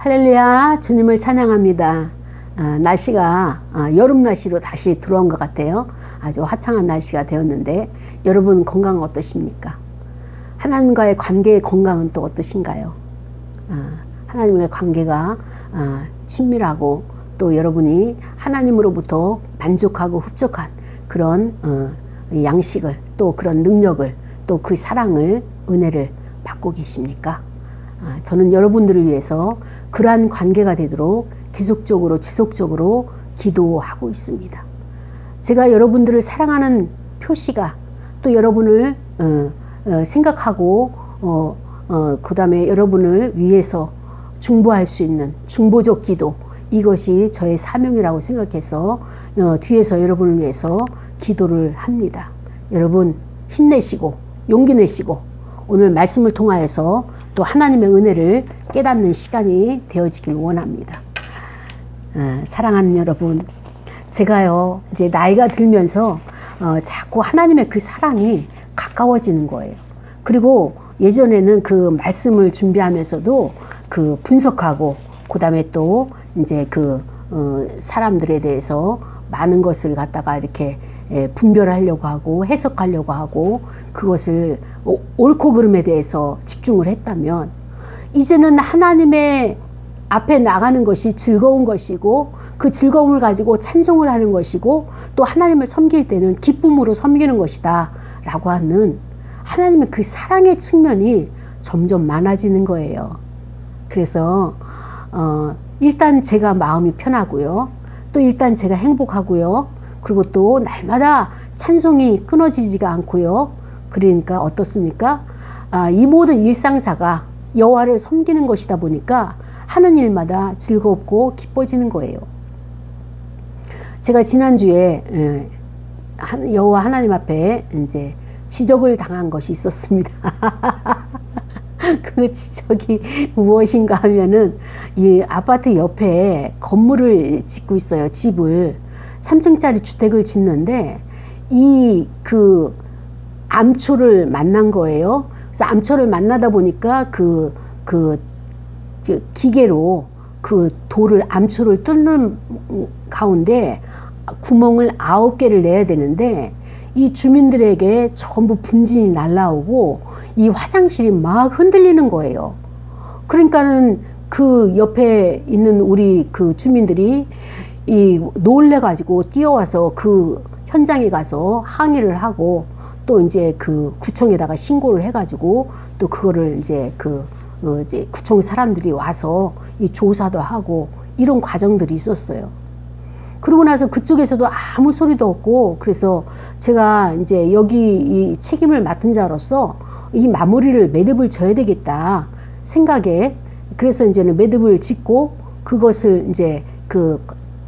할렐루야, 주님을 찬양합니다. 날씨가 여름 날씨로 다시 들어온 것 같아요. 아주 화창한 날씨가 되었는데 여러분 건강 어떠십니까? 하나님과의 관계의 건강은 또 어떠신가요? 하나님과의 관계가 친밀하고 또 여러분이 하나님으로부터 만족하고 흡족한 그런 양식을 또 그런 능력을 또 그 사랑을 은혜를 받고 계십니까? 저는 여러분들을 위해서 그러한 관계가 되도록 계속적으로 지속적으로 기도하고 있습니다. 제가 여러분들을 사랑하는 표시가 또 여러분을 생각하고 그 다음에 여러분을 위해서 중보할 수 있는 중보적 기도, 이것이 저의 사명이라고 생각해서 뒤에서 여러분을 위해서 기도를 합니다. 여러분 힘내시고 용기 내시고 오늘 말씀을 통하여서 또 하나님의 은혜를 깨닫는 시간이 되어지길 원합니다. 사랑하는 여러분, 제가요 이제 나이가 들면서 자꾸 하나님의 그 사랑이 가까워지는 거예요. 그리고 예전에는 그 말씀을 준비하면서도 그 분석하고 그 다음에 또 이제 그 사람들에 대해서 많은 것을 갖다가 이렇게 분별하려고 하고 해석하려고 하고 그것을 옳고 그름에 대해서 집중을 했다면, 이제는 하나님의 앞에 나가는 것이 즐거운 것이고 그 즐거움을 가지고 찬송을 하는 것이고 또 하나님을 섬길 때는 기쁨으로 섬기는 것이다 라고 하는 하나님의 그 사랑의 측면이 점점 많아지는 거예요. 그래서 일단 제가 마음이 편하고요, 또 일단 제가 행복하고요, 그리고 또 날마다 찬송이 끊어지지가 않고요. 그러니까 어떻습니까? 이 모든 일상사가 여호와를 섬기는 것이다 보니까 하는 일마다 즐겁고 기뻐지는 거예요. 제가 지난주에 여호와 하나님 앞에 이제 지적을 당한 것이 있었습니다. 그 지적이 무엇인가 하면은 이 아파트 옆에 건물을 짓고 있어요. 집을 3층짜리 주택을 짓는데 이 그 암초를 만난 거예요. 그래서 암초를 만나다 보니까 그 기계로 그 돌을 암초를 뚫는 가운데 구멍을 9개를 내야 되는데 이 주민들에게 전부 분진이 날라오고 이 화장실이 막 흔들리는 거예요. 그러니까는 그 옆에 있는 우리 그 주민들이 놀래가지고 뛰어와서 그 현장에 가서 항의를 하고 또 이제 그 구청에다가 신고를 해가지고 또 그거를 이제 이제 구청 사람들이 와서 이 조사도 하고 이런 과정들이 있었어요. 그러고 나서 그쪽에서도 아무 소리도 없고, 그래서 제가 이제 여기 이 책임을 맡은 자로서 이 마무리를 매듭을 져야 되겠다 생각에, 그래서 이제는 매듭을 짓고 그것을 이제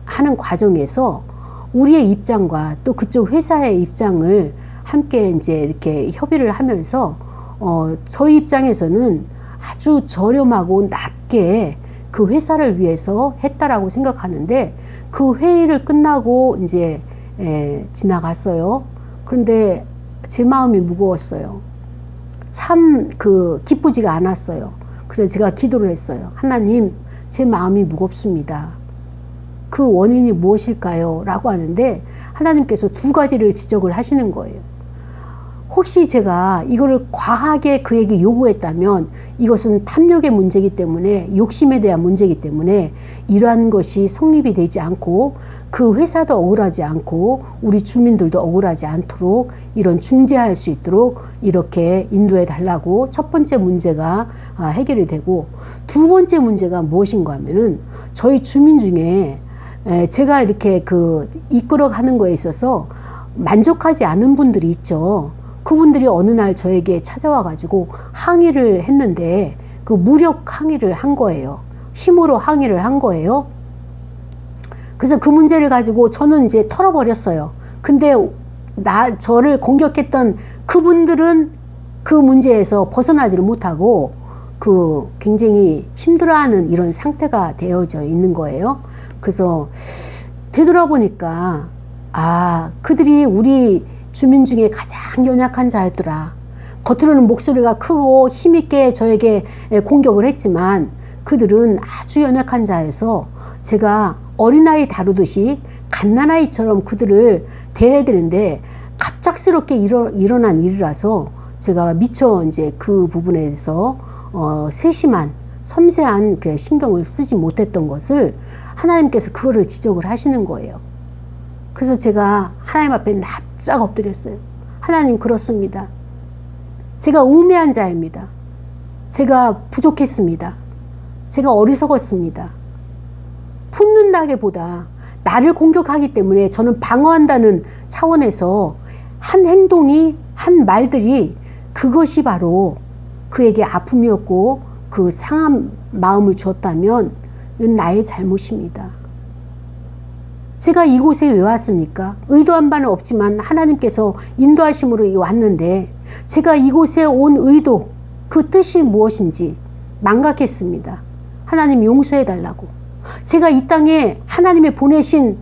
하는 과정에서 우리의 입장과 또 그쪽 회사의 입장을 함께 이제 이렇게 협의를 하면서 저희 입장에서는 아주 저렴하고 낮게 그 회사를 위해서 했다라고 생각하는데, 그 회의를 끝나고 이제 지나갔어요. 그런데 제 마음이 무거웠어요. 참 기쁘지가 않았어요. 그래서 제가 기도를 했어요. 하나님, 제 마음이 무겁습니다. 그 원인이 무엇일까요? 라고 하는데 하나님께서 2가지를 지적을 하시는 거예요. 혹시 제가 이거를 과하게 그에게 요구했다면 이것은 탐욕의 문제이기 때문에, 욕심에 대한 문제이기 때문에 이러한 것이 성립이 되지 않고 그 회사도 억울하지 않고 우리 주민들도 억울하지 않도록 이런 중재할 수 있도록 이렇게 인도해 달라고 첫 번째 문제가 해결이 되고, 2번째 문제가 무엇인가 하면은 저희 주민 중에 제가 이렇게 이끌어가는 거에 있어서 만족하지 않은 분들이 있죠. 그분들이 어느 날 저에게 찾아와 가지고 항의를 했는데 그 무력 항의를 한 거예요. 힘으로 항의를 한 거예요. 그래서 그 문제를 가지고 저는 이제 털어버렸어요. 근데 저를 공격했던 그분들은 그 문제에서 벗어나지를 못하고 굉장히 힘들어하는 이런 상태가 되어져 있는 거예요. 그래서 되돌아보니까 그들이 우리 주민 중에 가장 연약한 자였더라. 겉으로는 목소리가 크고 힘있게 저에게 공격을 했지만 그들은 아주 연약한 자여서 제가 어린아이 다루듯이 갓난아이처럼 그들을 대해야 되는데 갑작스럽게 일어난 일이라서 제가 미처 이제 그 부분에 대해서 세심한 섬세한 그 신경을 쓰지 못했던 것을 하나님께서 그거를 지적을 하시는 거예요. 그래서 제가 하나님 앞에 납작 엎드렸어요. 하나님, 그렇습니다. 제가 우매한 자입니다. 제가 부족했습니다. 제가 어리석었습니다. 품는다기보다 나를 공격하기 때문에 저는 방어한다는 차원에서 한 행동이, 한 말들이 그것이 바로 그에게 아픔이었고 그 상한 마음을 주었다면 이건 나의 잘못입니다. 제가 이곳에 왜 왔습니까? 의도한 바는 없지만 하나님께서 인도하심으로 왔는데 제가 이곳에 온 의도, 그 뜻이 무엇인지 망각했습니다. 하나님 용서해 달라고. 제가 이 땅에 하나님의 보내신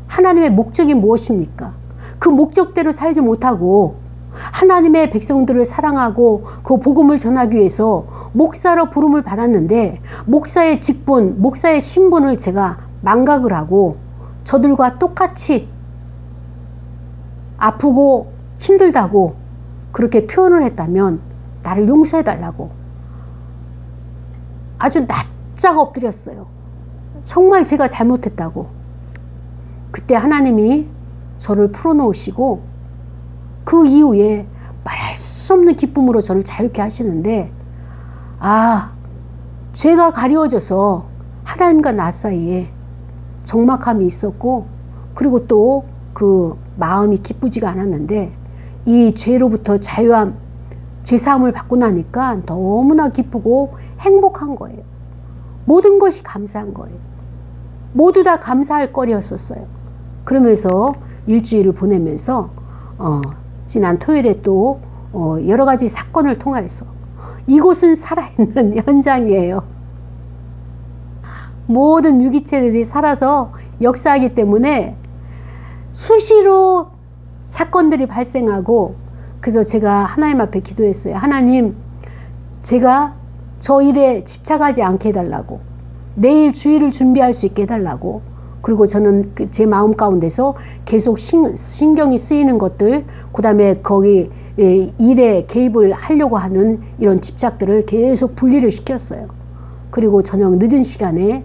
하나님의 목적이 무엇입니까? 그 목적대로 살지 못하고 하나님의 백성들을 사랑하고 그 복음을 전하기 위해서 목사로 부름을 받았는데 목사의 직분, 목사의 신분을 제가 망각을 하고 저들과 똑같이 아프고 힘들다고 그렇게 표현을 했다면 나를 용서해 달라고 아주 납작 엎드렸어요. 정말 제가 잘못했다고. 그때 하나님이 저를 풀어놓으시고 그 이후에 말할 수 없는 기쁨으로 저를 자유케 하시는데, 죄가 가려워져서 하나님과 나 사이에 적막함이 있었고, 그리고 또 그 마음이 기쁘지가 않았는데 이 죄로부터 자유함, 죄사함을 받고 나니까 너무나 기쁘고 행복한 거예요. 모든 것이 감사한 거예요. 모두 다 감사할 거리였었어요. 그러면서 일주일을 보내면서 지난 토요일에 또 여러 가지 사건을 통해서 이곳은 살아있는 현장이에요. 모든 유기체들이 살아서 역사하기 때문에 수시로 사건들이 발생하고, 그래서 제가 하나님 앞에 기도했어요. 하나님, 제가 저 일에 집착하지 않게 해달라고, 내일 주일을 준비할 수 있게 해달라고. 그리고 저는 제 마음 가운데서 계속 신경이 쓰이는 것들, 그 다음에 거기 일에 개입을 하려고 하는 이런 집착들을 계속 분리를 시켰어요. 그리고 저녁 늦은 시간에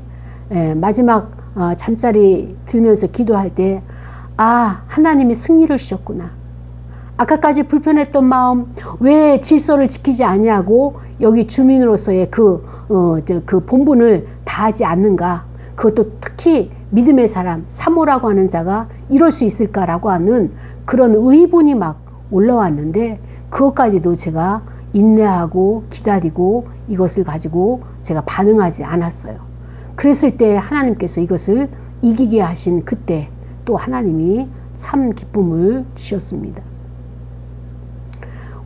마지막 잠자리 들면서 기도할 때, 하나님이 승리를 주셨구나. 아까까지 불편했던 마음, 왜 질서를 지키지 아니하고 여기 주민으로서의 그 본분을 다하지 않는가. 그것도 특히 믿음의 사람, 사모라고 하는 자가 이럴 수 있을까라고 하는 그런 의문이 막 올라왔는데, 그것까지도 제가 인내하고 기다리고 이것을 가지고 제가 반응하지 않았어요. 그랬을 때 하나님께서 이것을 이기게 하신 그때 또 하나님이 참 기쁨을 주셨습니다.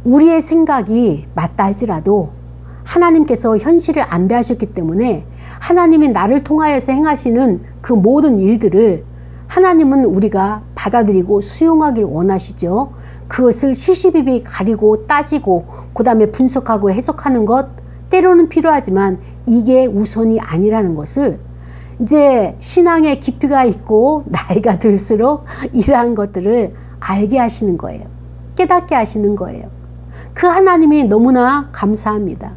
우리의 생각이 맞다 할지라도 하나님께서 현실을 안배하셨기 때문에 하나님이 나를 통하여서 행하시는 그 모든 일들을 하나님은 우리가 받아들이고 수용하길 원하시죠. 그것을 시시비비 가리고 따지고 그 다음에 분석하고 해석하는 것 때로는 필요하지만 이게 우선이 아니라는 것을 이제 신앙의 깊이가 있고 나이가 들수록 이러한 것들을 알게 하시는 거예요. 깨닫게 하시는 거예요. 그 하나님이 너무나 감사합니다.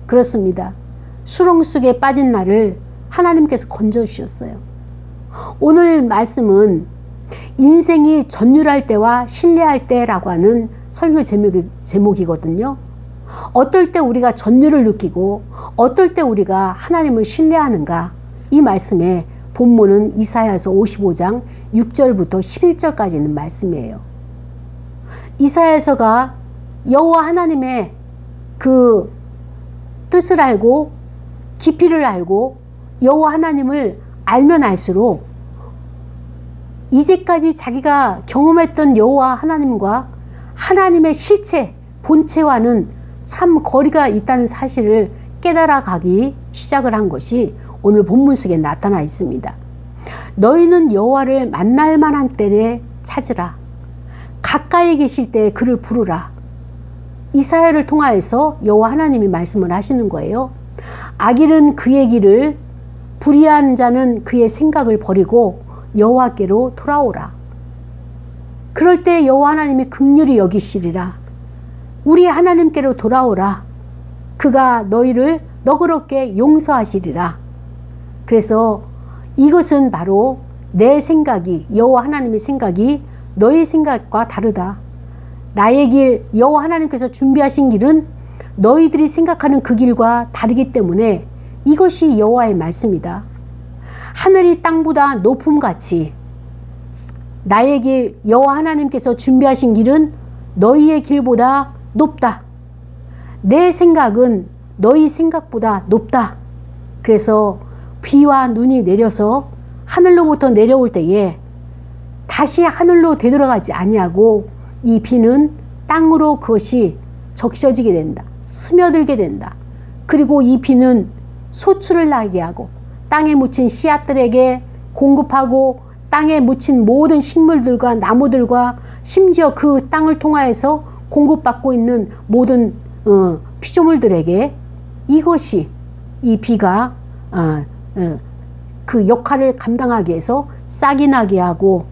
그렇습니다. 수렁 속에 빠진 나를 하나님께서 건져주셨어요. 오늘 말씀은 인생이 전율할 때와 신뢰할 때라고 하는 설교 제목이거든요. 어떨 때 우리가 전율을 느끼고 어떨 때 우리가 하나님을 신뢰하는가. 이 말씀의 본문은 이사야서 55장 6절부터 11절까지 있는 말씀이에요. 이사야서가 여호와 하나님의 그 뜻을 알고 깊이를 알고 여호와 하나님을 알면 알수록 이제까지 자기가 경험했던 여호와 하나님과 하나님의 실체, 본체와는 참 거리가 있다는 사실을 깨달아가기 시작을 한 것이 오늘 본문 속에 나타나 있습니다. 너희는 여호와를 만날 만한 때에 찾으라. 가까이 계실 때 그를 부르라. 이사야를 통하여서 여호와 하나님이 말씀을 하시는 거예요. 악인은 그의 길을, 불의한 자는 그의 생각을 버리고 여호와께로 돌아오라. 그럴 때 여호와 하나님이 긍휼히 여기시리라. 우리 하나님께로 돌아오라. 그가 너희를 너그럽게 용서하시리라. 그래서 이것은 바로 내 생각이, 여호와 하나님의 생각이 너희 생각과 다르다. 나의 길, 여호와 하나님께서 준비하신 길은 너희들이 생각하는 그 길과 다르기 때문에 이것이 여호와의 말씀이다. 하늘이 땅보다 높음같이 나의 길, 여호와 하나님께서 준비하신 길은 너희의 길보다 높다. 내 생각은 너희 생각보다 높다. 그래서 비와 눈이 내려서 하늘로부터 내려올 때에 다시 하늘로 되돌아가지 아니하고 이 비는 땅으로 그것이 적셔지게 된다. 스며들게 된다. 그리고 이 비는 소출을 나게 하고 땅에 묻힌 씨앗들에게 공급하고 땅에 묻힌 모든 식물들과 나무들과 심지어 그 땅을 통하여서 공급받고 있는 모든 피조물들에게 이것이, 이 비가 그 역할을 감당하기 위해서 싹이 나게 하고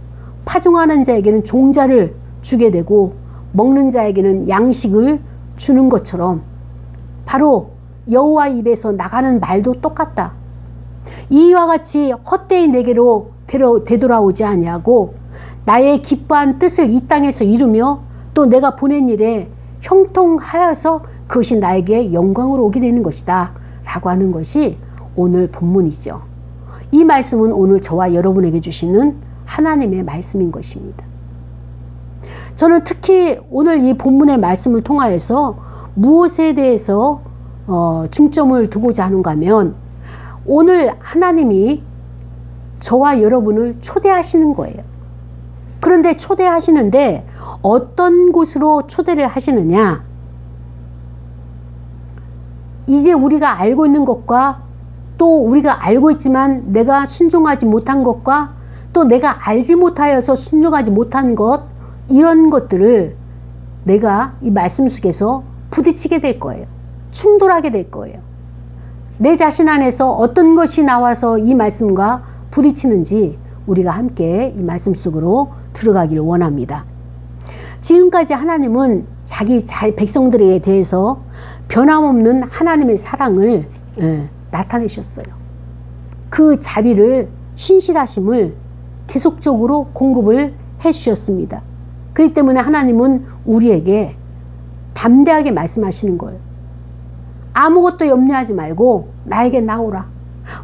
파종하는 자에게는 종자를 주게 되고 먹는 자에게는 양식을 주는 것처럼 바로 여호와 입에서 나가는 말도 똑같다. 이와 같이 헛되이 내게로 되돌아오지 아니하고 나의 기뻐한 뜻을 이 땅에서 이루며 또 내가 보낸 일에 형통하여서 그것이 나에게 영광으로 오게 되는 것이다 라고 하는 것이 오늘 본문이죠. 이 말씀은 오늘 저와 여러분에게 주시는 하나님의 말씀인 것입니다. 저는 특히 오늘 이 본문의 말씀을 통하여서 무엇에 대해서 중점을 두고자 하는가 하면 오늘 하나님이 저와 여러분을 초대하시는 거예요. 그런데 초대하시는데 어떤 곳으로 초대를 하시느냐? 이제 우리가 알고 있는 것과 또 우리가 알고 있지만 내가 순종하지 못한 것과 또 내가 알지 못하여서 순종하지 못한 것, 이런 것들을 내가 이 말씀 속에서 부딪히게 될 거예요. 충돌하게 될 거예요. 내 자신 안에서 어떤 것이 나와서 이 말씀과 부딪히는지 우리가 함께 이 말씀 속으로 들어가기를 원합니다. 지금까지 하나님은 자기 백성들에 대해서 변함없는 하나님의 사랑을 나타내셨어요. 그 자비를, 신실하심을 계속적으로 공급을 해 주셨습니다. 그렇기 때문에 하나님은 우리에게 담대하게 말씀하시는 거예요. 아무것도 염려하지 말고 나에게 나오라.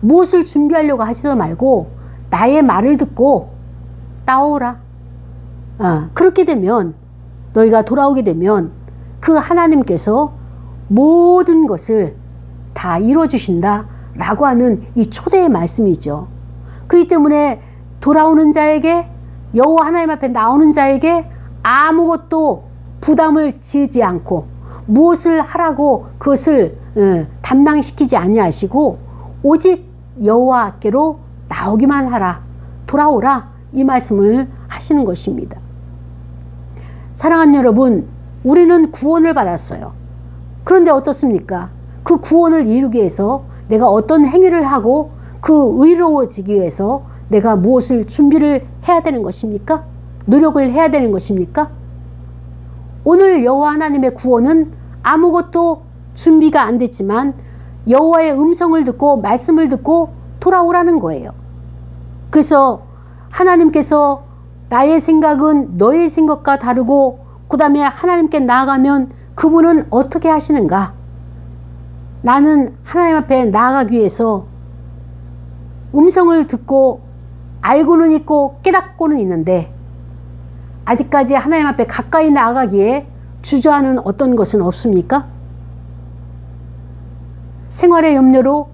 무엇을 준비하려고 하지도 말고 나의 말을 듣고 나오라. 그렇게 되면, 너희가 돌아오게 되면 그 하나님께서 모든 것을 다 이루어주신다 라고 하는 이 초대의 말씀이죠. 그렇기 때문에 돌아오는 자에게, 여호와 하나님 앞에 나오는 자에게 아무것도 부담을 지지 않고 무엇을 하라고 그것을 담당시키지 아니하시고 오직 여호와께로 나오기만 하라, 돌아오라, 이 말씀을 하시는 것입니다. 사랑하는 여러분, 우리는 구원을 받았어요. 그런데 어떻습니까? 그 구원을 이루기 위해서 내가 어떤 행위를 하고 그 의로워지기 위해서 내가 무엇을 준비를 해야 되는 것입니까? 노력을 해야 되는 것입니까? 오늘 여호와 하나님의 구원은 아무것도 준비가 안 됐지만 여호와의 음성을 듣고 말씀을 듣고 돌아오라는 거예요. 그래서 하나님께서 나의 생각은 너의 생각과 다르고 그 다음에 하나님께 나아가면 그분은 어떻게 하시는가? 나는 하나님 앞에 나아가기 위해서 음성을 듣고 알고는 있고 깨닫고는 있는데 아직까지 하나님 앞에 가까이 나아가기에 주저하는 어떤 것은 없습니까? 생활의 염려로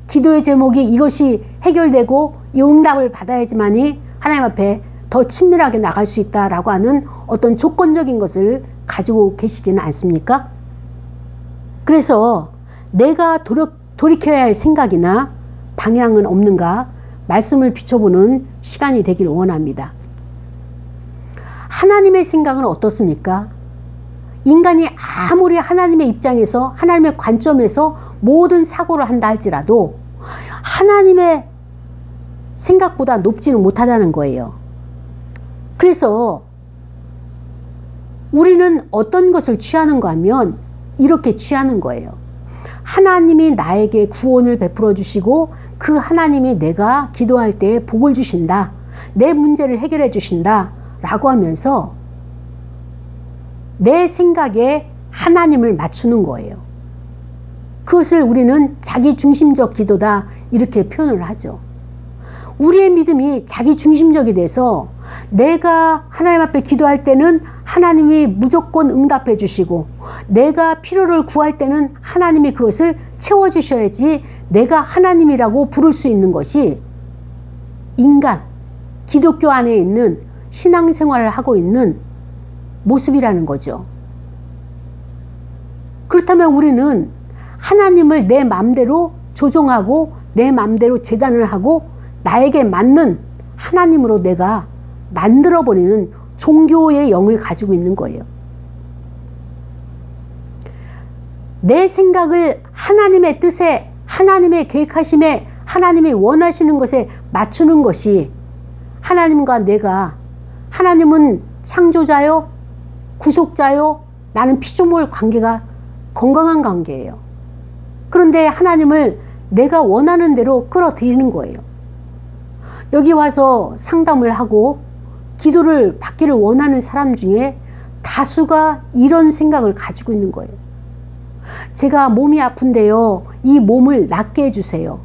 기도의 제목이 이것이 해결되고 이 응답을 받아야지만이 하나님 앞에 더 친밀하게 나갈 수 있다라고 하는 어떤 조건적인 것을 가지고 계시지는 않습니까? 그래서 내가 돌이켜야 할 생각이나 방향은 없는가 말씀을 비춰보는 시간이 되기를 원합니다. 하나님의 생각은 어떻습니까? 인간이 아무리 하나님의 입장에서, 하나님의 관점에서 모든 사고를 한다 할지라도 하나님의 생각보다 높지는 못하다는 거예요. 그래서 우리는 어떤 것을 취하는가 하면 이렇게 취하는 거예요. 하나님이 나에게 구원을 베풀어 주시고 그 하나님이 내가 기도할 때 복을 주신다. 내 문제를 해결해 주신다. 라고 하면서 내 생각에 하나님을 맞추는 거예요. 그것을 우리는 자기중심적 기도다 이렇게 표현을 하죠. 우리의 믿음이 자기중심적이 돼서 내가 하나님 앞에 기도할 때는 하나님이 무조건 응답해 주시고 내가 필요를 구할 때는 하나님이 그것을 채워주셔야지 내가 하나님이라고 부를 수 있는 것이 인간, 기독교 안에 있는 신앙생활을 하고 있는 모습이라는 거죠. 그렇다면 우리는 하나님을 내 마음대로 조종하고 내 마음대로 재단을 하고 나에게 맞는 하나님으로 내가 만들어버리는 종교의 영을 가지고 있는 거예요. 내 생각을 하나님의 뜻에, 하나님의 계획하심에, 하나님이 원하시는 것에 맞추는 것이 하나님과 내가, 하나님은 창조자요, 구속자요, 나는 피조물 관계가 건강한 관계예요. 그런데 하나님을 내가 원하는 대로 끌어들이는 거예요. 여기 와서 상담을 하고 기도를 받기를 원하는 사람 중에 다수가 이런 생각을 가지고 있는 거예요. 제가 몸이 아픈데요, 이 몸을 낫게 해주세요.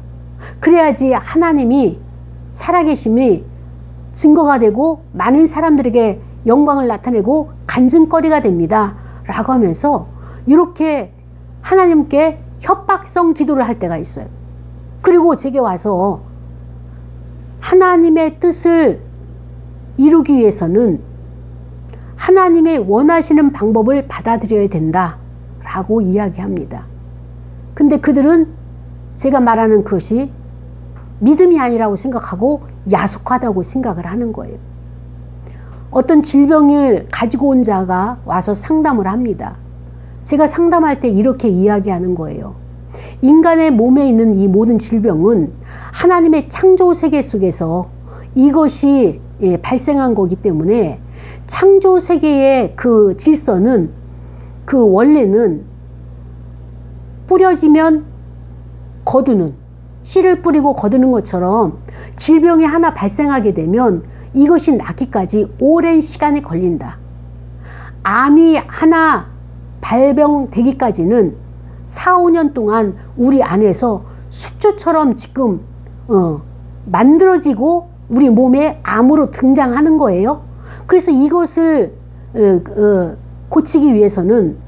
그래야지 하나님이 살아계심이 증거가 되고 많은 사람들에게 영광을 나타내고 간증거리가 됩니다. 라고 하면서 이렇게 하나님께 협박성 기도를 할 때가 있어요. 그리고 제게 와서 하나님의 뜻을 이루기 위해서는 하나님의 원하시는 방법을 받아들여야 된다 라고 이야기합니다. 근데 그들은 제가 말하는 것이 믿음이 아니라고 생각하고 야속하다고 생각을 하는 거예요. 어떤 질병을 가지고 온 자가 와서 상담을 합니다. 제가 상담할 때 이렇게 이야기하는 거예요. 인간의 몸에 있는 이 모든 질병은 하나님의 창조 세계 속에서 이것이 발생한 거기 때문에 창조 세계의 그 질서는, 그 원래는 뿌려지면 거두는, 씨를 뿌리고 거두는 것처럼 질병이 하나 발생하게 되면 이것이 낫기까지 오랜 시간이 걸린다. 암이 하나 발병되기까지는 4, 5년 동안 우리 안에서 숙주처럼 지금 만들어지고 우리 몸에 암으로 등장하는 거예요. 그래서 이것을 고치기 위해서는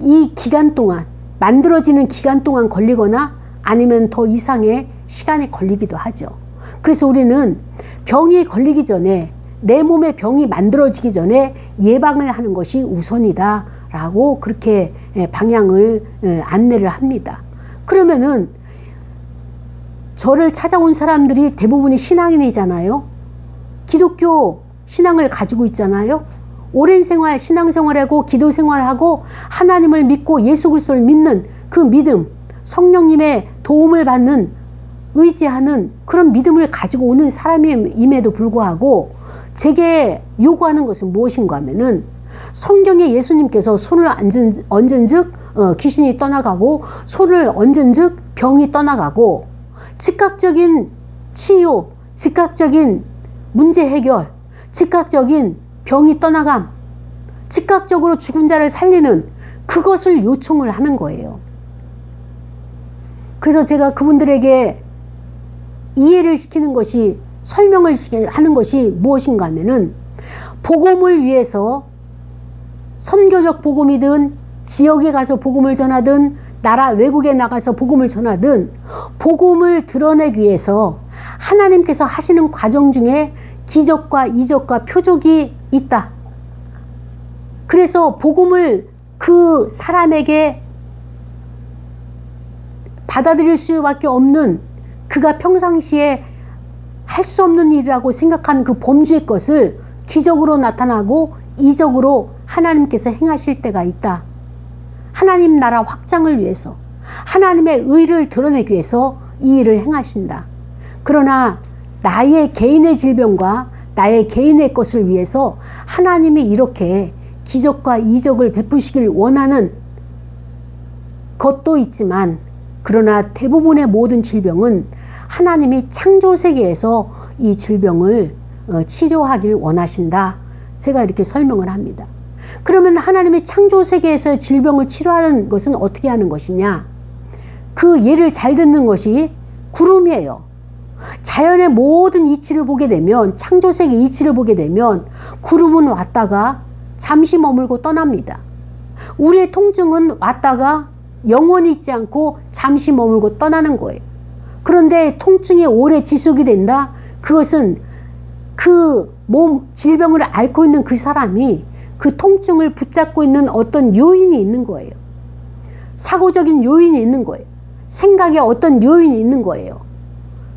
이 기간 동안, 만들어지는 기간 동안 걸리거나 아니면 더 이상의 시간이 걸리기도 하죠. 그래서 우리는 병이 걸리기 전에, 내 몸에 병이 만들어지기 전에 예방을 하는 것이 우선이다 라고 그렇게 방향을 안내를 합니다. 그러면은 저를 찾아온 사람들이 대부분이 신앙인이잖아요. 기독교 신앙을 가지고 있잖아요. 오랜 생활, 신앙생활하고 기도 생활하고 하나님을 믿고 예수 그리스도를 믿는 그 믿음, 성령님의 도움을 받는, 의지하는 그런 믿음을 가지고 오는 사람임에도 불구하고 제게 요구하는 것은 무엇인가 하면은 성경에 예수님께서 손을 얹은 즉 귀신이 떠나가고 손을 얹은 즉 병이 떠나가고 즉각적인 치유, 즉각적인 문제 해결, 즉각적인 병이 떠나감, 즉각적으로 죽은 자를 살리는 그것을 요청을 하는 거예요. 그래서 제가 그분들에게 이해를 시키는 것이, 설명을 하는 것이 무엇인가 하면은 복음을 위해서 선교적 복음이든 지역에 가서 복음을 전하든 나라 외국에 나가서 복음을 전하든 복음을 드러내기 위해서 하나님께서 하시는 과정 중에 기적과 이적과 표적이 있다. 그래서 복음을 그 사람에게 받아들일 수밖에 없는, 그가 평상시에 할 수 없는 일이라고 생각한 그 범주의 것을 기적으로 나타나고 이적으로 하나님께서 행하실 때가 있다. 하나님 나라 확장을 위해서, 하나님의 의를 드러내기 위해서 이 일을 행하신다. 그러나 나의 개인의 질병과 나의 개인의 것을 위해서 하나님이 이렇게 기적과 이적을 베푸시길 원하는 것도 있지만, 그러나 대부분의 모든 질병은 하나님이 창조 세계에서 이 질병을 치료하길 원하신다. 제가 이렇게 설명을 합니다. 그러면 하나님이 창조 세계에서 질병을 치료하는 것은 어떻게 하는 것이냐? 그 예를 잘 듣는 것이 구름이에요. 자연의 모든 이치를 보게 되면, 창조 세계 이치를 보게 되면 구름은 왔다가 잠시 머물고 떠납니다. 우리의 통증은 왔다가 영원히 있지 않고 잠시 머물고 떠나는 거예요. 그런데 통증이 오래 지속이 된다? 그것은 그 몸 질병을 앓고 있는 그 사람이 그 통증을 붙잡고 있는 어떤 요인이 있는 거예요. 사고적인 요인이 있는 거예요. 생각에 어떤 요인이 있는 거예요.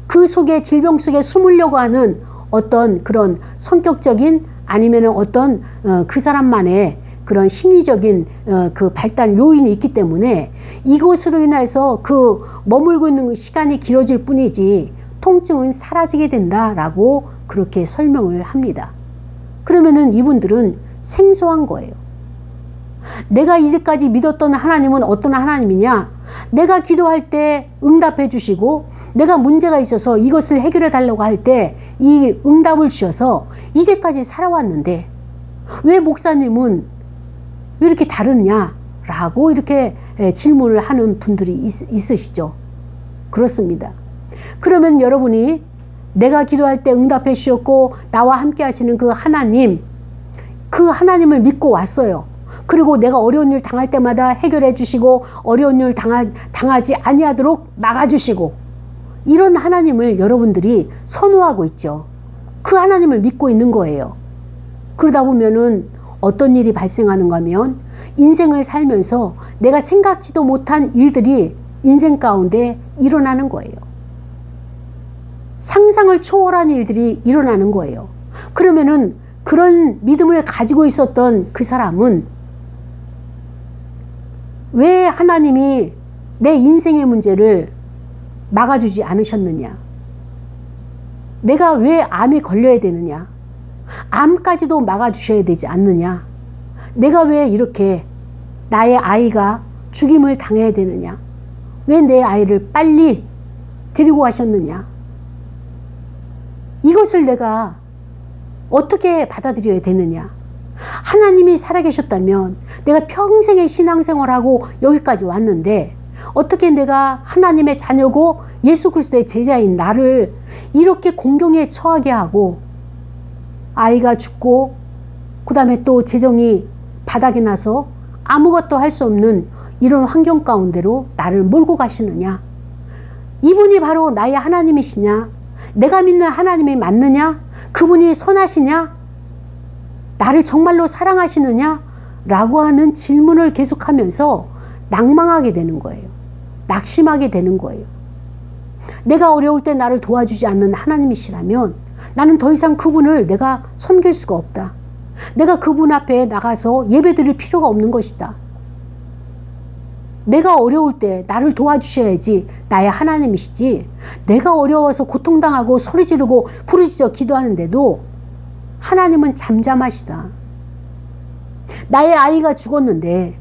그 속에, 질병 속에 숨으려고 하는 어떤 그런 성격적인, 아니면 어떤 그 사람만의 그런 심리적인 그 발달 요인이 있기 때문에 이것으로 인해서 그 머물고 있는 그 시간이 길어질 뿐이지 통증은 사라지게 된다라고 그렇게 설명을 합니다. 그러면은 이분들은 생소한 거예요. 내가 이제까지 믿었던 하나님은 어떤 하나님이냐? 내가 기도할 때 응답해 주시고, 내가 문제가 있어서 이것을 해결해 달라고 할 때 이 응답을 주셔서 이제까지 살아왔는데 왜 목사님은 왜 이렇게 다르냐? 라고 이렇게 질문을 하는 분들이 있으시죠. 그렇습니다. 그러면 여러분이 내가 기도할 때 응답해 주셨고 나와 함께 하시는 그 하나님을 믿고 왔어요. 그리고 내가 어려운 일 당할 때마다 해결해 주시고, 어려운 일 당하지 아니하도록 막아주시고, 이런 하나님을 여러분들이 선호하고 있죠. 그 하나님을 믿고 있는 거예요. 그러다 보면은 어떤 일이 발생하는가 하면, 인생을 살면서 내가 생각지도 못한 일들이 인생 가운데 일어나는 거예요. 상상을 초월한 일들이 일어나는 거예요. 그러면은 그런 믿음을 가지고 있었던 그 사람은 왜 하나님이 내 인생의 문제를 막아주지 않으셨느냐? 내가 왜 암에 걸려야 되느냐? 암까지도 막아주셔야 되지 않느냐? 내가 왜 이렇게 나의 아이가 죽임을 당해야 되느냐? 왜 내 아이를 빨리 데리고 가셨느냐? 이것을 내가 어떻게 받아들여야 되느냐? 하나님이 살아계셨다면 내가 평생의 신앙생활하고 여기까지 왔는데 어떻게 내가 하나님의 자녀고 예수 그리스도의 제자인 나를 이렇게 공경에 처하게 하고, 아이가 죽고 그 다음에 또 재정이 바닥이 나서 아무것도 할 수 없는 이런 환경 가운데로 나를 몰고 가시느냐? 이분이 바로 나의 하나님이시냐? 내가 믿는 하나님이 맞느냐? 그분이 선하시냐? 나를 정말로 사랑하시느냐? 라고 하는 질문을 계속하면서 낭망하게 되는 거예요. 낙심하게 되는 거예요. 내가 어려울 때 나를 도와주지 않는 하나님이시라면 나는 더 이상 그분을 내가 섬길 수가 없다. 내가 그분 앞에 나가서 예배드릴 필요가 없는 것이다. 내가 어려울 때 나를 도와주셔야지 나의 하나님이시지, 내가 어려워서 고통당하고 소리 지르고 부르짖어 기도하는데도 하나님은 잠잠하시다. 나의 아이가 죽었는데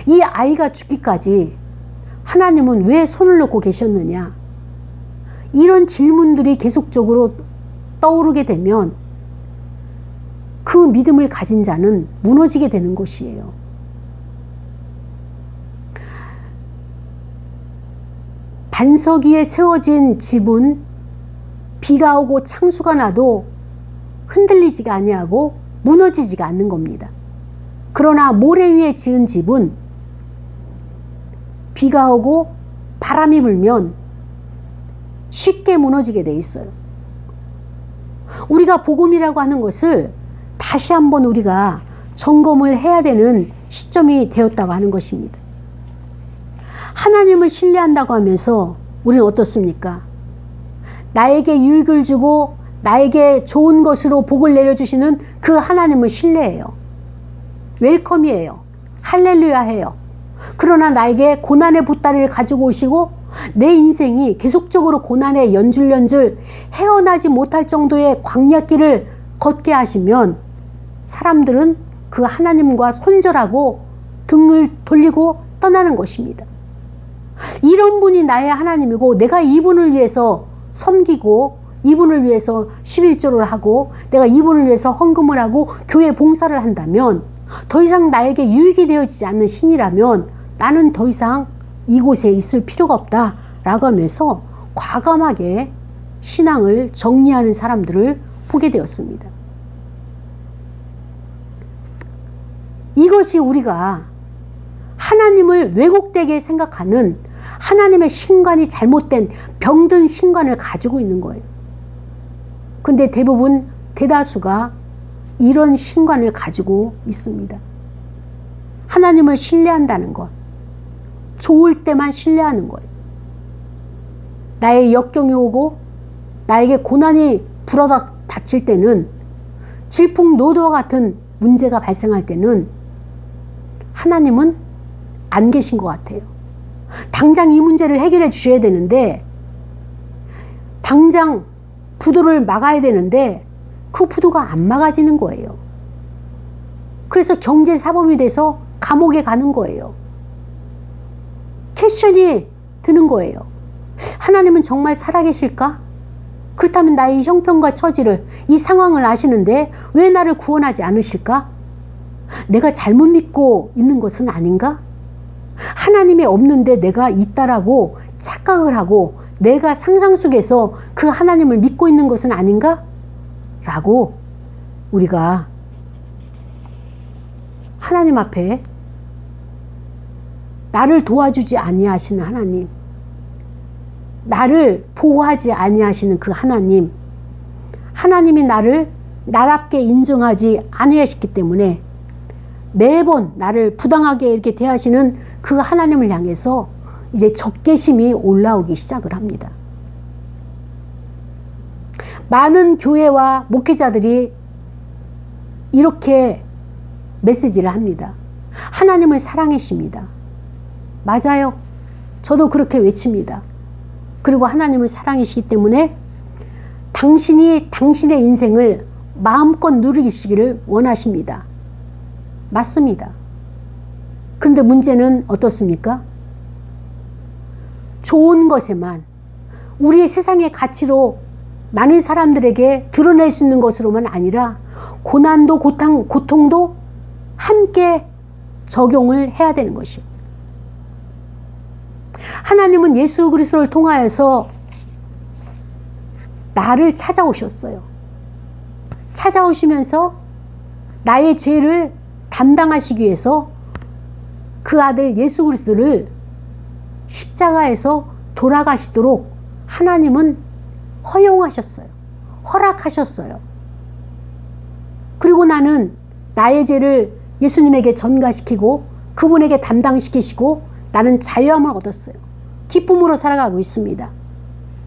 이 아이가 죽기까지 하나님은 왜 손을 놓고 계셨느냐? 이런 질문들이 계속적으로 떠오르게 되면 그 믿음을 가진 자는 무너지게 되는 것이에요. 반석 위에 세워진 집은 비가 오고 창수가 나도 흔들리지가 아니하고 무너지지가 않는 겁니다. 그러나 모래 위에 지은 집은 비가 오고 바람이 불면 쉽게 무너지게 돼 있어요. 우리가 복음이라고 하는 것을 다시 한번 우리가 점검을 해야 되는 시점이 되었다고 하는 것입니다. 하나님을 신뢰한다고 하면서 우리는 어떻습니까? 나에게 유익을 주고 나에게 좋은 것으로 복을 내려주시는 그 하나님을 신뢰해요. 웰컴이에요. 할렐루야 해요. 그러나 나에게 고난의 보따리를 가지고 오시고 내 인생이 계속적으로 고난에 연줄연줄 헤어나지 못할 정도의 광야길을 걷게 하시면 사람들은 그 하나님과 손절하고 등을 돌리고 떠나는 것입니다. 이런 분이 나의 하나님이고 내가 이분을 위해서 섬기고 이분을 위해서 11조를 하고 내가 이분을 위해서 헌금을 하고 교회 봉사를 한다면 더 이상 나에게 유익이 되어지지 않는 신이라면 나는 더 이상 이곳에 있을 필요가 없다라고 하면서 과감하게 신앙을 정리하는 사람들을 보게 되었습니다. 이것이 우리가 하나님을 왜곡되게 생각하는 하나님의 신관이 잘못된 병든 신관을 가지고 있는 거예요. 근데 대다수가 이런 신관을 가지고 있습니다. 하나님을 신뢰한다는 것, 좋을 때만 신뢰하는 거예요. 나의 역경이 오고 나에게 고난이 불어닥칠 때는, 질풍노도와 같은 문제가 발생할 때는 하나님은 안 계신 것 같아요. 당장 이 문제를 해결해 주셔야 되는데, 당장 부도를 막아야 되는데 그 부도가 안 막아지는 거예요. 그래서 경제사범이 돼서 감옥에 가는 거예요. 퀘션이 드는 거예요. 하나님은 정말 살아계실까? 그렇다면 나의 형편과 처지를, 이 상황을 아시는데 왜 나를 구원하지 않으실까? 내가 잘못 믿고 있는 것은 아닌가? 하나님이 없는데 내가 있다라고 착각을 하고 내가 상상 속에서 그 하나님을 믿고 있는 것은 아닌가? 라고 우리가 하나님 앞에 나를 도와주지 아니하시는 하나님, 나를 보호하지 아니하시는 그 하나님, 하나님이 나를 나랍게 인정하지 아니하셨기 때문에 매번 나를 부당하게 이렇게 대하시는 그 하나님을 향해서 이제 적개심이 올라오기 시작을 합니다. 많은 교회와 목회자들이 이렇게 메시지를 합니다. 하나님을 사랑하십니다. 맞아요. 저도 그렇게 외칩니다. 그리고 하나님을 사랑하시기 때문에 당신이 당신의 인생을 마음껏 누리시기를 원하십니다. 맞습니다. 그런데 문제는 어떻습니까? 좋은 것에만, 우리의 세상의 가치로 많은 사람들에게 드러낼 수 있는 것으로만 아니라 고난도 고통도 함께 적용을 해야 되는 것이에요. 하나님은 예수 그리스도를 통하여서 나를 찾아오셨어요. 찾아오시면서 나의 죄를 담당하시기 위해서 그 아들 예수 그리스도를 십자가에서 돌아가시도록 하나님은 허용하셨어요. 허락하셨어요. 그리고 나는 나의 죄를 예수님에게 전가시키고 그분에게 담당시키시고 나는 자유함을 얻었어요. 기쁨으로 살아가고 있습니다.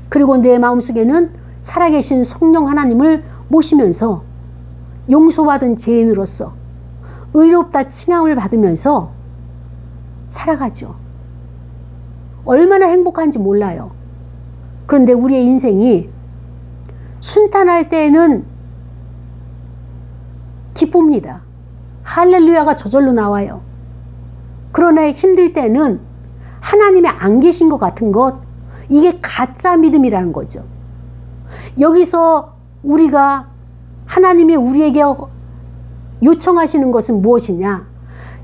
그리고 내 마음속에는 살아계신 성령 하나님을 모시면서 용서받은 죄인으로서 의롭다 칭함을 받으면서 살아가죠. 얼마나 행복한지 몰라요. 그런데 우리의 인생이 순탄할 때에는 기쁩니다. 할렐루야가 저절로 나와요. 그러나 힘들 때는 하나님이 안 계신 것 같은 것, 이게 가짜 믿음이라는 거죠. 여기서 우리가 하나님이 우리에게 요청하시는 것은 무엇이냐?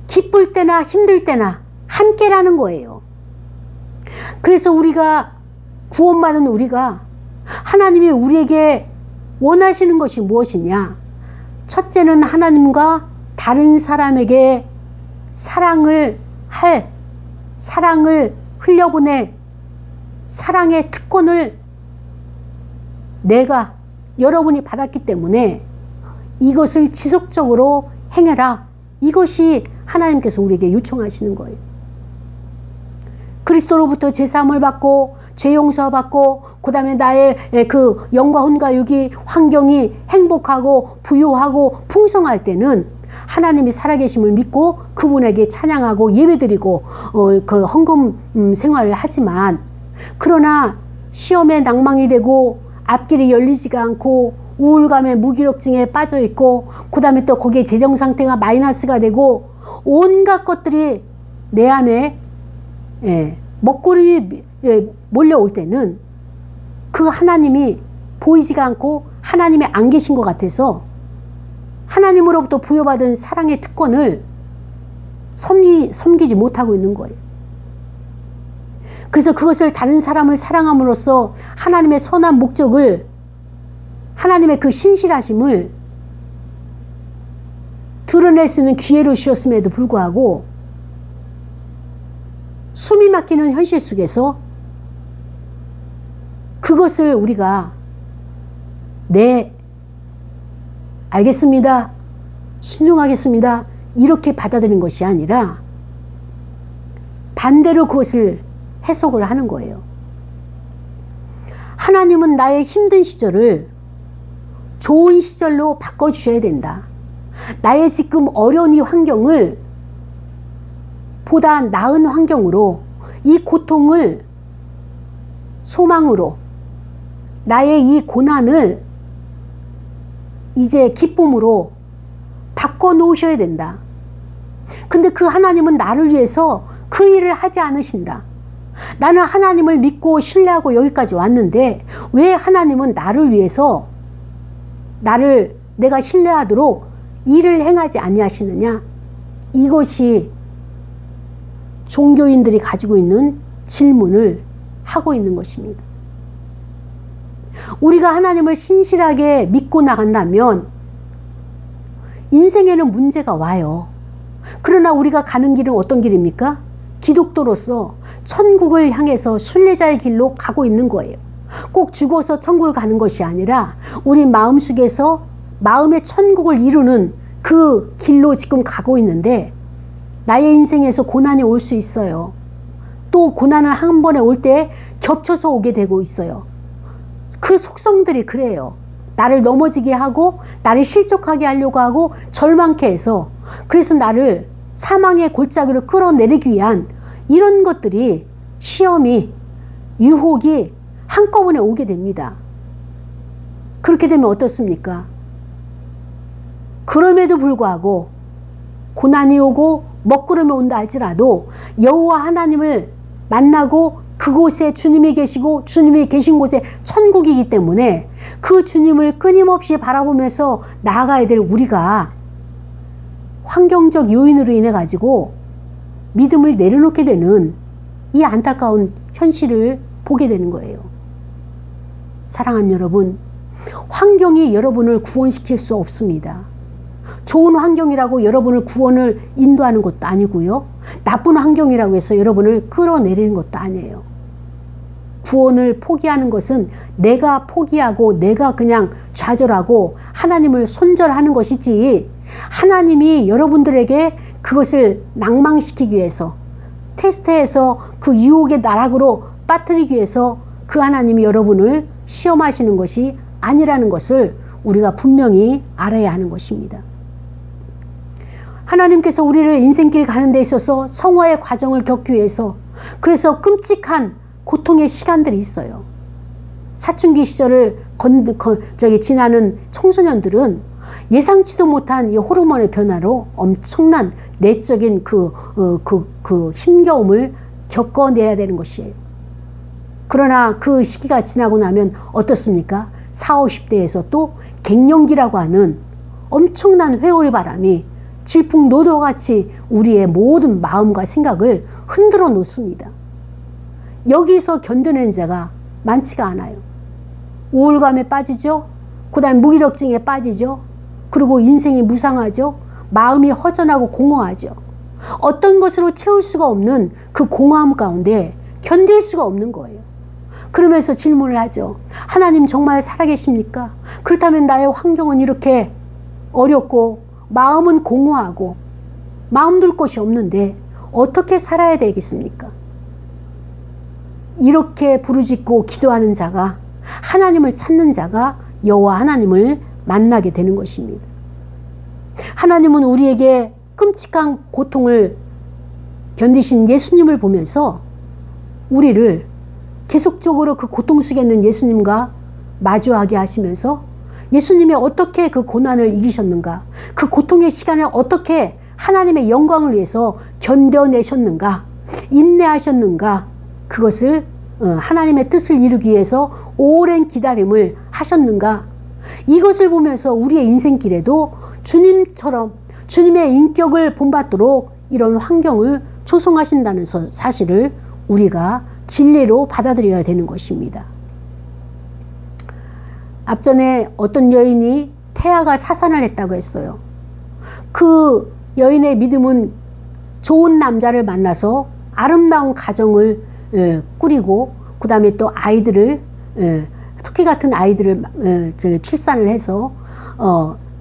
기쁠 때나 힘들 때나 함께라는 거예요. 그래서 우리가 구원받은 우리가 하나님이 우리에게 원하시는 것이 무엇이냐? 첫째는 하나님과 다른 사람에게 사랑을 흘려보낼 사랑의 특권을 여러분이 받았기 때문에 이것을 지속적으로 행해라. 이것이 하나님께서 우리에게 요청하시는 거예요. 그리스도로부터 제사함을 받고 죄 용서받고 그 다음에 나의 그 영과 혼과 육이 환경이 행복하고 부유하고 풍성할 때는 하나님이 살아계심을 믿고 그분에게 찬양하고 예배드리고 그 헌금 생활을 하지만, 그러나 시험에 낭망이 되고 앞길이 열리지가 않고 우울감에 무기력증에 빠져 있고, 그 다음에 또 거기에 재정 상태가 마이너스가 되고 온갖 것들이 내 안에 먹구름이 몰려올 때는 그 하나님이 보이지가 않고 하나님이 안 계신 것 같아서 하나님으로부터 부여받은 사랑의 특권을 섬기지 못하고 있는 거예요. 그래서 그것을 다른 사람을 사랑함으로써 하나님의 선한 목적을, 하나님의 그 신실하심을 드러낼 수 있는 기회를 주셨음에도 불구하고 숨이 막히는 현실 속에서 그것을 우리가 네, 알겠습니다, 순종하겠습니다, 이렇게 받아들이는 것이 아니라 반대로 그것을 해석을 하는 거예요. 하나님은 나의 힘든 시절을 좋은 시절로 바꿔주셔야 된다. 나의 지금 어려운 이 환경을 보다 나은 환경으로, 이 고통을 소망으로, 나의 이 고난을 이제 기쁨으로 바꿔놓으셔야 된다. 근데 그 하나님은 나를 위해서 그 일을 하지 않으신다. 나는 하나님을 믿고 신뢰하고 여기까지 왔는데 왜 하나님은 나를 위해서 나를 내가 신뢰하도록 일을 행하지 아니하시느냐? 이것이 종교인들이 가지고 있는 질문을 하고 있는 것입니다. 우리가 하나님을 신실하게 믿고 나간다면 인생에는 문제가 와요. 그러나 우리가 가는 길은 어떤 길입니까? 기독도로서 천국을 향해서 순례자의 길로 가고 있는 거예요. 꼭 죽어서 천국을 가는 것이 아니라 우리 마음속에서 마음의 천국을 이루는 그 길로 지금 가고 있는데, 나의 인생에서 고난이 올 수 있어요. 또 고난은 한 번에 올 때 겹쳐서 오게 되고 있어요. 그 속성들이 그래요. 나를 넘어지게 하고 나를 실족하게 하려고 하고 절망케 해서, 그래서 나를 사망의 골짜기로 끌어내리기 위한 이런 것들이, 시험이, 유혹이 한꺼번에 오게 됩니다. 그렇게 되면 어떻습니까? 그럼에도 불구하고 고난이 오고 먹구름이 온다 할지라도 여호와 하나님을 만나고 그곳에 주님이 계시고 주님이 계신 곳에 천국이기 때문에 그 주님을 끊임없이 바라보면서 나아가야 될 우리가 환경적 요인으로 인해 가지고 믿음을 내려놓게 되는 이 안타까운 현실을 보게 되는 거예요. 사랑하는 여러분, 환경이 여러분을 구원시킬 수 없습니다. 좋은 환경이라고 여러분을 구원을 인도하는 것도 아니고요. 나쁜 환경이라고 해서 여러분을 끌어내리는 것도 아니에요. 구원을 포기하는 것은 내가 포기하고 내가 그냥 좌절하고 하나님을 손절하는 것이지, 하나님이 여러분들에게 그것을 낭망시키기 위해서, 테스트해서 그 유혹의 나락으로 빠뜨리기 위해서 그 하나님이 여러분을 시험하시는 것이 아니라는 것을 우리가 분명히 알아야 하는 것입니다. 하나님께서 우리를 인생길 가는 데 있어서 성화의 과정을 겪기 위해서, 그래서 끔찍한 고통의 시간들이 있어요. 사춘기 시절을 지나는 청소년들은 예상치도 못한 이 호르몬의 변화로 엄청난 내적인 그 힘겨움을 겪어내야 되는 것이에요. 그러나 그 시기가 지나고 나면 어떻습니까? 40, 50대에서 또 갱년기라고 하는 엄청난 회오리 바람이 질풍노도같이 우리의 모든 마음과 생각을 흔들어 놓습니다. 여기서 견뎌낸 자가 많지가 않아요. 우울감에 빠지죠. 그 다음 무기력증에 빠지죠. 그리고 인생이 무상하죠. 마음이 허전하고 공허하죠. 어떤 것으로 채울 수가 없는 그 공허함 가운데 견딜 수가 없는 거예요. 그러면서 질문을 하죠. 하나님 정말 살아계십니까? 그렇다면 나의 환경은 이렇게 어렵고 마음은 공허하고 마음 둘 곳이 없는데 어떻게 살아야 되겠습니까? 이렇게 부르짖고 기도하는 자가, 하나님을 찾는 자가 여호와 하나님을 만나게 되는 것입니다. 하나님은 우리에게 끔찍한 고통을 견디신 예수님을 보면서 우리를 계속적으로 그 고통 속에 있는 예수님과 마주하게 하시면서 예수님이 어떻게 그 고난을 이기셨는가, 그 고통의 시간을 어떻게 하나님의 영광을 위해서 견뎌내셨는가, 인내하셨는가, 그것을 하나님의 뜻을 이루기 위해서 오랜 기다림을 하셨는가, 이것을 보면서 우리의 인생길에도 주님처럼 주님의 인격을 본받도록 이런 환경을 조성하신다는 사실을 우리가 진리로 받아들여야 되는 것입니다. 앞전에 어떤 여인이 태아가 사산을 했다고 했어요. 그 여인의 믿음은 좋은 남자를 만나서 아름다운 가정을 꾸리고 그 다음에 또 아이들을 토끼 같은 아이들을 출산을 해서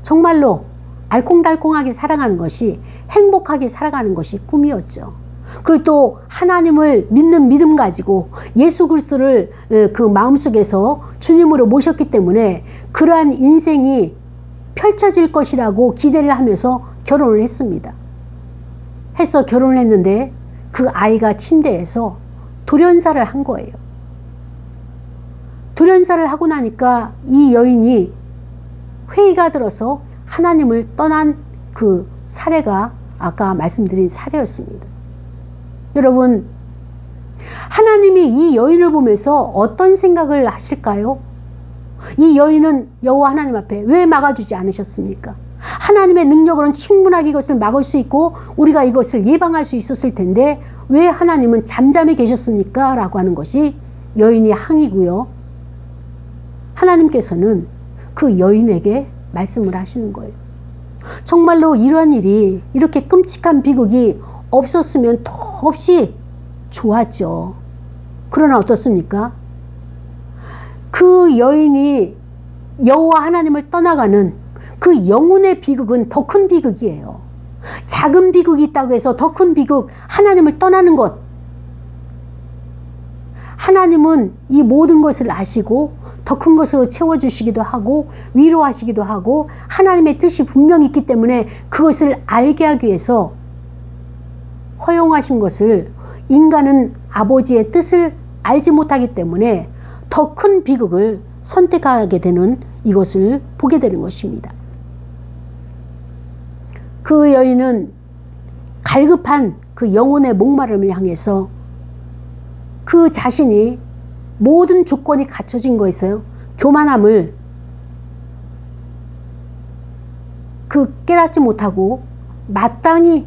정말로 알콩달콩하게 살아가는 것이, 행복하게 살아가는 것이 꿈이었죠. 그리고 또 하나님을 믿는 믿음 가지고 예수 그리스도를 그 마음속에서 주님으로 모셨기 때문에 그러한 인생이 펼쳐질 것이라고 기대를 하면서 결혼을 했습니다. 해서 결혼을 했는데 그 아이가 침대에서 돌연사를 한 거예요. 돌연사를 하고 나니까 이 여인이 회의가 들어서 하나님을 떠난 그 사례가 아까 말씀드린 사례였습니다. 여러분, 하나님이 이 여인을 보면서 어떤 생각을 하실까요? 이 여인은 여호와 하나님 앞에 왜 막아주지 않으셨습니까? 하나님의 능력으로는 충분하게 이것을 막을 수 있고 우리가 이것을 예방할 수 있었을 텐데 왜 하나님은 잠잠히 계셨습니까? 라고 하는 것이 여인의 항의고요. 하나님께서는 그 여인에게 말씀을 하시는 거예요. 정말로 이러한 일이, 이렇게 끔찍한 비극이 없었으면 더없이 좋았죠. 그러나 어떻습니까? 그 여인이 여호와 하나님을 떠나가는 그 영혼의 비극은 더 큰 비극이에요. 작은 비극이 있다고 해서 더 큰 비극, 하나님을 떠나는 것. 하나님은 이 모든 것을 아시고 더 큰 것으로 채워주시기도 하고 위로하시기도 하고 하나님의 뜻이 분명히 있기 때문에 그것을 알게 하기 위해서 허용하신 것을, 인간은 아버지의 뜻을 알지 못하기 때문에 더 큰 비극을 선택하게 되는 이것을 보게 되는 것입니다. 그 여인은 갈급한 그 영혼의 목마름을 향해서 그 자신이 모든 조건이 갖춰진 거였어요. 교만함을 깨닫지 못하고 마땅히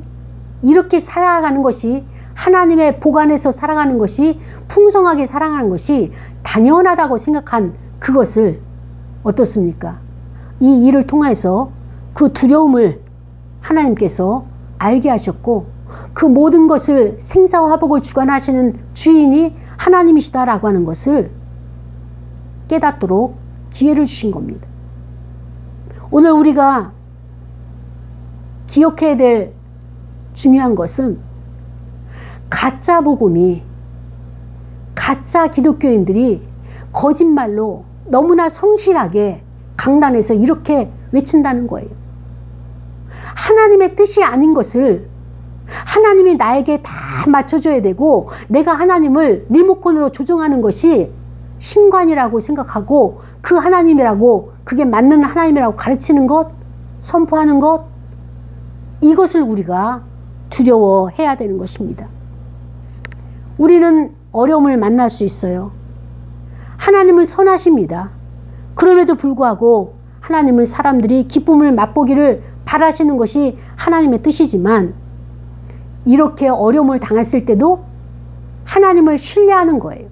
이렇게 살아가는 것이, 하나님의 복 안에서 살아가는 것이, 풍성하게 살아가는 것이 당연하다고 생각한 그것을 어떻습니까? 이 일을 통해서 그 두려움을 하나님께서 알게 하셨고 그 모든 것을 생사화복을 주관하시는 주인이 하나님이시다라고 하는 것을 깨닫도록 기회를 주신 겁니다. 오늘 우리가 기억해야 될 중요한 것은 가짜 복음이, 가짜 기독교인들이 거짓말로 너무나 성실하게 강단에서 이렇게 외친다는 거예요. 하나님의 뜻이 아닌 것을 하나님이 나에게 다 맞춰줘야 되고 내가 하나님을 리모컨으로 조종하는 것이 신관이라고 생각하고 그 하나님이라고, 그게 맞는 하나님이라고 가르치는 것, 선포하는 것, 이것을 우리가 두려워해야 되는 것입니다. 우리는 어려움을 만날 수 있어요. 하나님은 선하십니다. 그럼에도 불구하고 하나님은 사람들이 기쁨을 맛보기를 바라시는 것이 하나님의 뜻이지만 이렇게 어려움을 당했을 때도 하나님을 신뢰하는 거예요.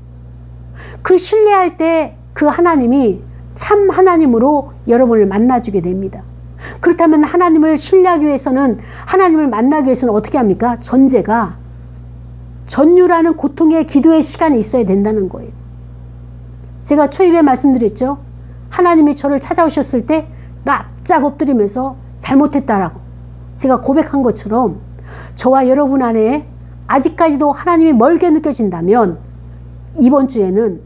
그 신뢰할 때 그 하나님이 참 하나님으로 여러분을 만나주게 됩니다. 그렇다면 하나님을 신뢰하기 위해서는, 하나님을 만나기 위해서는 어떻게 합니까? 전제가 전율하는 고통의 기도의 시간이 있어야 된다는 거예요. 제가 초입에 말씀드렸죠. 하나님이 저를 찾아오셨을 때 납작 엎드리면서 잘못했다라고 제가 고백한 것처럼 저와 여러분 안에 아직까지도 하나님이 멀게 느껴진다면 이번 주에는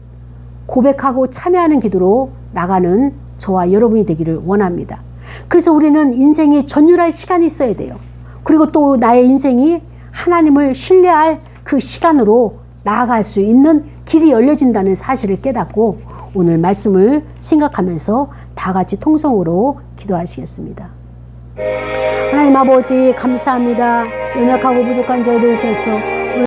고백하고 참여하는 기도로 나가는 저와 여러분이 되기를 원합니다. 그래서 우리는 인생에 전율할 시간이 있어야 돼요. 그리고 또 나의 인생이 하나님을 신뢰할 그 시간으로 나아갈 수 있는 길이 열려진다는 사실을 깨닫고 오늘 말씀을 생각하면서 다 같이 통성으로 기도하시겠습니다. 하나님 아버지 감사합니다. 연약하고 부족한 저희들 위해서